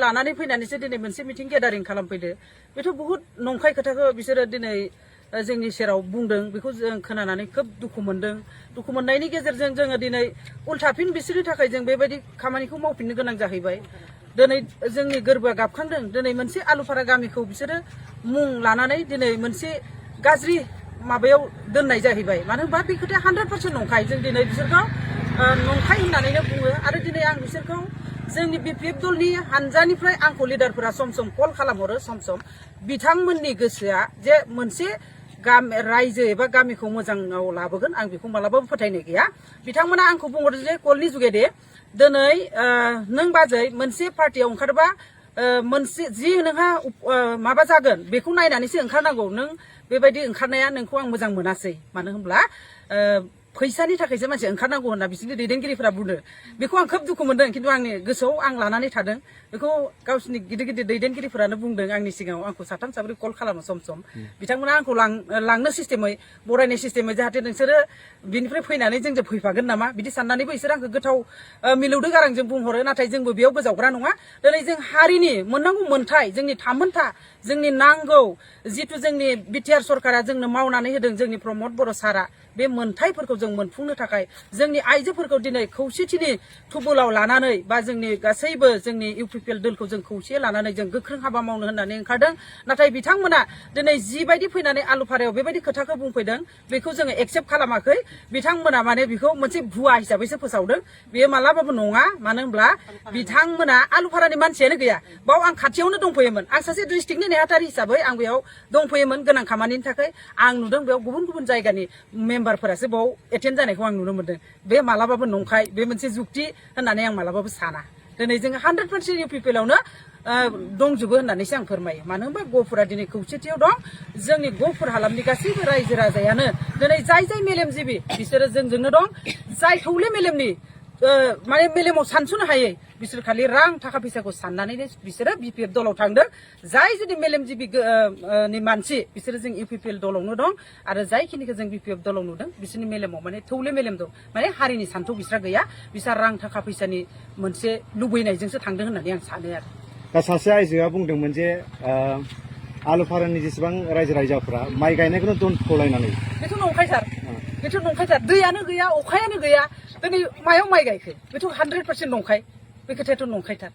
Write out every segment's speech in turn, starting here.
लानानै फैनानैसो दिनै मोनसे मिटिं गेदारिं खालामफैदो बेथ' बहुत नंखाय खोथाखौ बिसोरो दिनै जोंनि सेराव बुंदों बेखौ जों खोनानानै खोब दुखु मोनदों दुखु मोननायनि गेजेरजों जोङो दिनै उल्थाफिन बिसोरनि थाखाय जों बेबायदि खामानिखौ मावफिननो गोनां जाहैबाय दिनै जोंनि गोरबोआ गाबखांदों दिनै मोनसे आलुफारा गामिखौ बिसोरो मुं लानानै दिनै मोनसे गाज्रि माबायाव दोननाय जाहैबाय मानो होनबा बे खोथाया 100% नंखाय जों दिनै बिसोरखौ नंखाय होननानैनो बुङो आरो दिनै आं बिसोरखौ जोंनि बिपिएफ दलनि हानजानिफ्राय आंखौ लिडारफोरा सम सम कल खालामहरो सम सम बिथांमोननि गोसोआ जे मोनसे रायजो एबा गामिखौ मोजाङाव लाबोगोन आं बेखौ मालाबाबो फोथायनाय गैया बिथांमोना आंखौ बुंहरदों जे कलनि जुगेदे दिनै नों बाजै मोनसे पार्टियाव ओंखारबा मोनसे जि नोंहा माबा जागोन बेखौ नायनानैसो ओंखारनांगौ नों बेबायदि ओंखारनाया नोंखौ आं मोजां मोनासै मानो होनब्ला फैसानि थाखायसो मानसि ओंखारनांगौ होनना बिसोरनि दैदेनगिरिफोरा बुङो बेखौ आं खोब दुखु मोनदों खिन्थु आंनि गोसोआव आं लानानै थादों बेखौ गावसोरनि गिदिर गिदिर दैदेनगिरिफोरानो बुंदों आंनि सिगाङाव आंखौ साथाम साब्रै कल खालामो सम सम बिथांमोना आंखौ लांनो सिस्टेमै बरायनाय सिस्टेमै जाहाथे नोंसोरो बिनिफ्राय फैनानै जोंजों फैफागोन नामा बिदि साननानैबो बिसोर आंखौ गोथाव मिलौदो गारांजों बुंहरो नाथाय जोंबो बेयाव गोजावग्रा नङा दिनै जों हारिनि मोननांगौ मोन्थाय जोंनि थामोन्था जोंनि नांगौ जिथु जोंनि बिटिआर सरकारा जोंनो मावनानै होदों जोंनि प्रमद बर' सारा बे मोन्थायफोरखौ जों मोनफुंनो थाखाय जोंनि आइजोफोरखौ दिनै खौसेथिनि थुबुलाव लानानै बा जोंनि गासैबो जोंनि इउपिपिएल दलखौ जों खौसे लानानै जों गोख्रों हाबा मावनो होननानै ओंखारदों नाथाय बिथांमोना दिनै जिबायदि फैनानै आलुफारायाव बेबायदि खोथाखौ बुंफैदों बेखौ जोङो एक्सेप्ट खालामाखै बिथांमोना माने बेखौ मोनसे भुवा हिसाबैसो फोसावदों बेयो मालाबाबो नङा मानो होनब्ला बिथांमोना आलुफारानि मानसियानो गैया बाव आं खाथियावनो दंफैयोमोन आं सासे डिस्ट्रिक्टनि नेहाथारि हिसाबै आं बेयाव दंफैयोमोन गोनां खामानिनि थाखाय आं नुदों बेयाव गुबुन गुबुन जायगानि मेम्बारफोरासो बाव एटेन्ड जानायखौ आं नुनो मोनदों बे मालाबाबो नंखाय बे मोनसे जुक्ति होननानै आं मालाबाबो साना दिनै जोङो 100% इउपिपिएलआवनो दंजोबो होननानैसो आं फोरमायो मानो होनबा गफुरा दिनै खौसेथियाव दं जोंनि गफुर हालामनि गासैबो रायजो राजायानो दिनै जाय जाय मेलेमजिबि बिसोरो जोंजोंनो दं जाय थौले मेलेमनि माने मेलेमाव सानस'नो हायै बिसोर खालि रां थाखा फैसाखौ साननानैनो बिसोरो बिपिएफ दलाव थांदों जाय जुदि मेलेमजिबि नि मानसि बिसोरो जों इउपिपिएल दलावनो दं आरो जायखिनिखौ जों बिपिएफ दलाव नुदों बिसोरनि मेलेमाव माने थौले मेलेम दं माने हारिनि सान्थौ बिस्रा गैया बिस्रा रां थाखा फैसानि मोनसे लुबैनायजोंसो थांदों होननानै आं सानो आरो दा सासे आइजोआ बुंदोंमोन जे आलुफारानि जेसेबां रायजो राजाफोरा माइ गायनायखौनो दोनथ'लायनानै बेथ' नंखायथार दैयानो गैया अखायानो गैया दिनै मायाव माइ गायखो बेथ' 100% नंखाय बे खोथायाथ' नंखायथार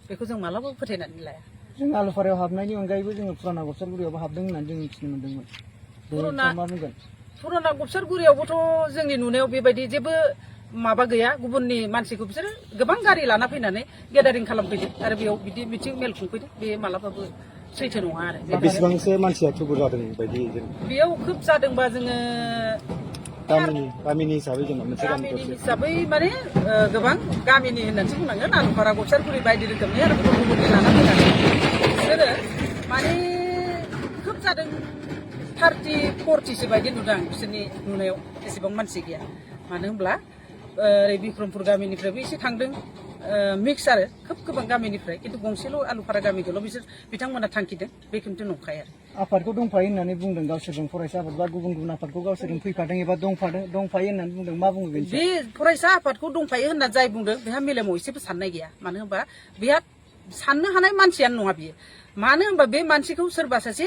बेखौ जों मालाबाबो फोथायनानै लाया जों आलुफारायाव हाबनायनि अनगायैबो जोङो पुराना गबसारगुरियावबो हाबदों होननानै जों मिथिनो मोन्दोंमोन पुराना गबसारगुरियावबोथ' जोंनि नुनायाव बेबायदि जेबो माबा गैया गुबुननि मानसिखौ बिसोरो गोबां गारि लाना फैनानै गेदारिं खालामफैदों आरो बेयाव बिदि मिटिं मेल खुंफैदों बे मालाबाबो सैथो नङा आरो बेसेबांसो मानसिया थुबुर जादों बायदि बेयाव खोब जादोंबा जोङो गामिनि हिसाबै जों मोनसे गामिनि हिसाबै माने गोबां गामिनि होननानैसो बुंनांगोन आलुफारा गबसारगुरि बायदि रोखोमनि आरो गुबुन गुबुननि लाना फैनानै बिसोरो माने खोब जादों 30-40सो बायदि नुदों आं बिसोरनि नुनायाव एसेबां मानसि गैया मानो होनब्ला ओरै बिक्रमपुर गामिनिफ्रायबो एसे थांदों मिक्स आरो खोब गोबां गामिनिफ्राय खिन्थु गंसेल' आलुफारा गामिखौल' बिथांमोना थांखिदों बे खिन्थु नंखाय आरो आफादखौ दंफायो होननानै बुंदों गावसोरजों फरायसा आफाद बा गुबुन गुबुन आफादखौ गावसोरजों फैफादों एबा दंफायो होननानै बुंदों मा बुङो बे फरायसा आफादखौ दंफायो होनना जाय बुंदों बेहा मेलेमाव एसेबो साननाय गैया मानो होनबा बेहा साननो हानाय मानसियानो नङा बियो मानो होनबा बे मानसिखौ सोरबा सासे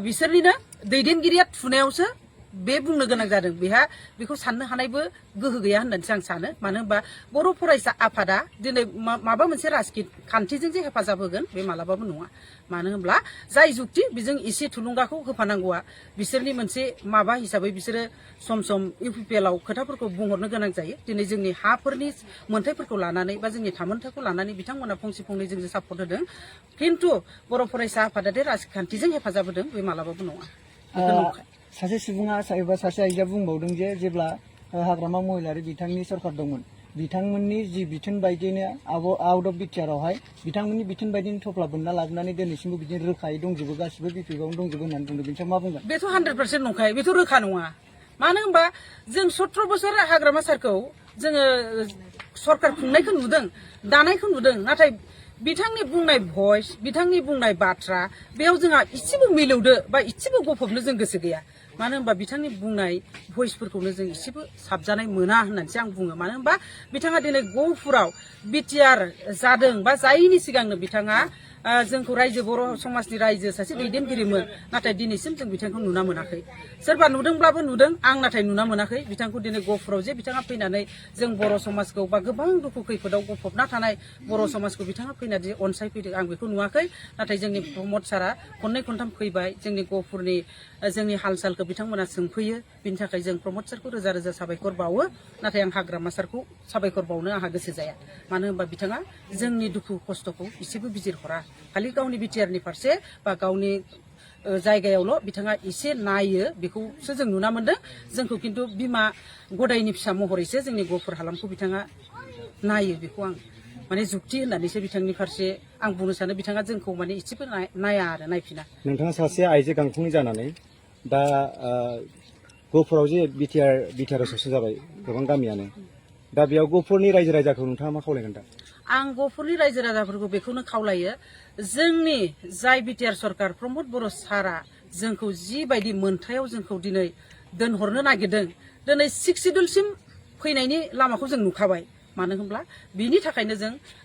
बिसोरनिनो दैदेनगिरिया थुनायावसो बे बुंनो गोनां जादों बेहा बेखौ साननो हानायबो गोहो गैया होननानैसो आं सानो मानो होनबा बर' फरायसा आफादा दिनै माबा मोनसे राजखान्थिजों जे हेफाजाब होगोन बे मालाबाबो नङा मानो होनब्ला जाय जुक्ति बेजों एसे थुलुंगाखौ होफानांगौआ बिसोरनि मोनसे माबा हिसाबै बिसोरो सम सम इउपिपिएलआव खोथाफोरखौ बुंहरनो गोनां जायो दिनै जोंनि हाफोरनि मोन्थायफोरखौ लानानै बा जोंनि थामोन्थाखौ लानानै बिथांमोना फंसे फंनै जोंजों सापर्ट होदों खिन्थु बर' फरायसा आफादा राजखान्थिजों हेफाजाब होदों बे मालाबाबो नङा सासे सुबुङा एबा सासे आइजोआ बुंबावदों जे जेब्ला हाग्रामा महिलारि बिथांनि सरकार दंमोन बिथांमोननि जि बिथोन बायदिनो आउट अफ बिटिआरआवहाय बिथांमोननि बिथोन बायदिनो थफ्ला बोनना लाबोनानै दिनैसिमबो बिदिनो रोखायै दंजोबो गासिबो बिपिएफआवनो दंजोबो होननानै बुंदों बेनि सायाव मा बुंगोन बेथ' 100% नंखाय बेथ' रोखा नङा मानो होनबा जों 17 बोसोर हाग्रामा सारखौ जोङो सरकार खुंनायखौ नुदों दानायखौ नुदों नाथाय बिथांनि बुंनाय भइस बिथांनि बुंनाय बाथ्रा बेयाव जोंहा इसेबो मिलौदो बा इसेबो गफबनो जों गोसो गैया मानो होनबा बिथांनि बुंनाय भइसफोरखौनो जों एसेबो साबजानाय मोना होननानैसो आं बुङो। मानो होनबा बिथाङा दिनै गहपुराव बिटिआर जादों बा जायैनि सिगांनो बिथाङा जोंखौ रायजो बर' समाजनि रायजो सासे दैदेनगिरिमोन, नाथाय दिनैसिम जों बिथांखौ नुना मोनाखै। सोरबा नुदोंब्लाबो नुदों, आं नाथाय नुना मोनाखै बिथांखौ दिनै गहपुराव जे बिथाङा फैनानै जों बर' समाजखौ बा गोबां दुखु खैफोदाव गफबना थानाय बर' समाजखौ बिथाङा फैनानै अनसायफैदों आं बेखौ नुवाखै। नाथाय जोंनि प्रमद सारा खननै खनथाम फैबाय, जोंनि गहपुरनि जोंनि हाल सालखौ बिथांमोना सोंफैयो। बिनि थाखाय जों प्रमद सारखौ रोजा रोजा साबायखर बावो। नाथाय आं हाग्रामा सारखौ साबायखर बावनो आंहा गोसो जाया। मानो होनबा बिथाङा जोंनि दुखु खस्थ'खौ एसेबो बिजिरहरा, खालि गावनि बिटिआरनि फारसे बा गावनि जायगायावल' बिथाङा एसे नायो, बेखौसो जों नुना मोन्दों। जोंखौ खिन्थु बिमा गदायनि फिसा महरैसो जोंनि गहपुर हालामखौ बिथाङा नायो। बेखौ आं माने जुक्ति होननानैसो बिथांनि फारसे आं बुंनो सानो बिथाङा जोंखौ माने एसेबो नाया आरो नायफिना। नोंथाङा सासे आइजो गांखंनि जानानै दा गहपुराव जे बिटिआर ससे जाबाय गोबां गामियानो, दा बेयाव गहपुरनि रायजो राजाखौ नोंथाङा मा खावलायगोन दा? आं गहपुरनि रायजो राजाफोरखौ बेखौनो खावलायो, जोंनि जाय बिटिआर सरकार प्रमद बर' सारा जोंखौ जिबायदि मोनथायाव जोंखौ दिनै दोनहरनो नागिरदों, दिनै 6 सिडुलसिम फैनायनि लामाखौ जों नुखाबाय। मानो होनब्ला बिनि थाखायनो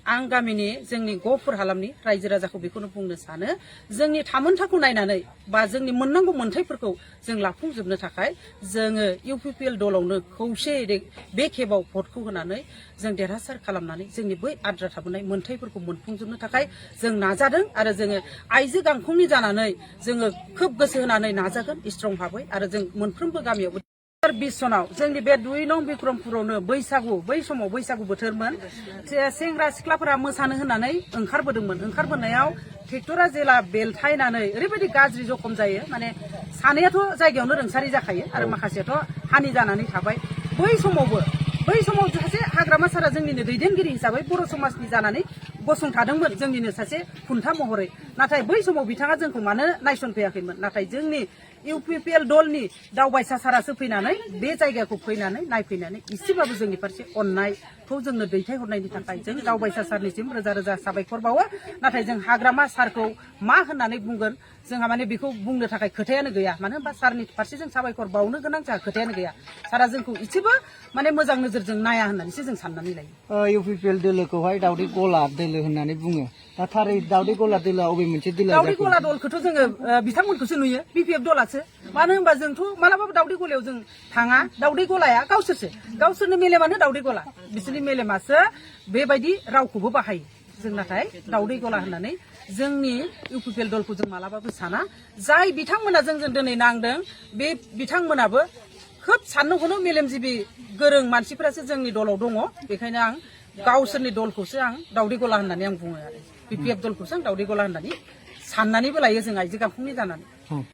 आं गामिनि जोंनि गहपुर हालामनि रायजो राजाखौ बेखौनो बुंनो सानो, जोंनि थामोनथाखौ नायनानै बा जोंनि मोननांगौ मोनथायफोरखौ जों लाफुंजोबनो थाखाय जोङो इउपिपिएल दलावनो खौसेयै बे खेबाव भटखौ होनानै जों देरहासार खालामनानै जोंनि बै आद्रा थाबोनाय मोनथायफोरखौ मोनफुंजोबनो थाखाय जों नाजादों। आरो जोङो आइजो गांखंनि जानानै जोङो खोब गोसो होनानै नाजागोन स्ट्रं भाबै। आरो जों मोनफ्रोमबो गामियावबो 20 सनाव जोंनि बे 2 नं बिक्रमपुरावनो बै समाव बैसागु बोथोरमोन, सेंग्रा सिख्लाफोरा मोसानो होननानै ओंखारबोदोंमोन। ओंखारबोनायाव ट्रेक्टरा जेला बेलथायनानै ओरैबायदि गाज्रि जखम जायो, माने सानैयाथ' जायगायावनो रोंसारि जाखायो आरो माखासेयाथ' हानि जानानै थाबाय। बै समाव सासे हाग्रामा सारा जोंनिनो दैदेनगिरि हिसाबै बर' समाजनि जानानै गसंथादोंमोन, जोंनिनो सासे खुन्था महरै। नाथाय बै समाव बिथाङा जोंखौ मानो नायसनफैयाखैमोन? नाथाय जोंनि इउपिपिएल दलनि दावबायसा सारासो फैनानै बे जायगाखौ फैनानै नायफैनानै एसेबाबो जोंनि फारसे अननायखौ जोंनो दैथायहरनायनि थाखाय जों दावबायसा सारनिसिम रोजा रोजा साबायखर बावो। नाथाय जों हाग्रामा सारखौ मा होननानै बुंगोन, जोंहा माने बेखौ बुंनो थाखाय खोथायानो गैया। मानो होनबा सारनि फारसे जों साबायखर बावनो गोनां जोंहा खोथायानो गैया। सारा जोंखौ एसेबो माने मोजां नोजोरजों नाया होननानैसो जों साननानै लायो। इउपिपिएल दोलोखौहाय दावदै गला दोलो होननानै बुङो। दा थारै दावदै गला दोलोआ अबे मोनसे दोलो? दावदै गला दलखौथ' जोङो बिथांमोनखौसो नुयो, बिपिएफ दलासो। मानो होनबा जोंथ' मालाबाबो दावदै गलायाव जों थाङा। दावदै गलाया गावसोरनि मेलेमानो दावदै गला, बिसोरनि मेलेमासो बेबायदि रावखौबो बाहायो। जों नाथाय दावदै गला होननानै जोंनि इउपिपिएल दलखौ जों मालाबाबो साना। जाय बिथांमोना जोंजों दिनै नांदों, बे बिथांमोनाबो खोब साननो हनो मेलेमजिबि गोरों मानसिफोरासो जोंनि दलाव दङ। बेखायनो आं गावसोरनि दलखौसो आं दावदै गला होननानै आं बुङो आरो बिपिएफ दलखौसो आं दावदै गला होननानै साननानैबो लायो जों आइजो गांखंनि जानानै।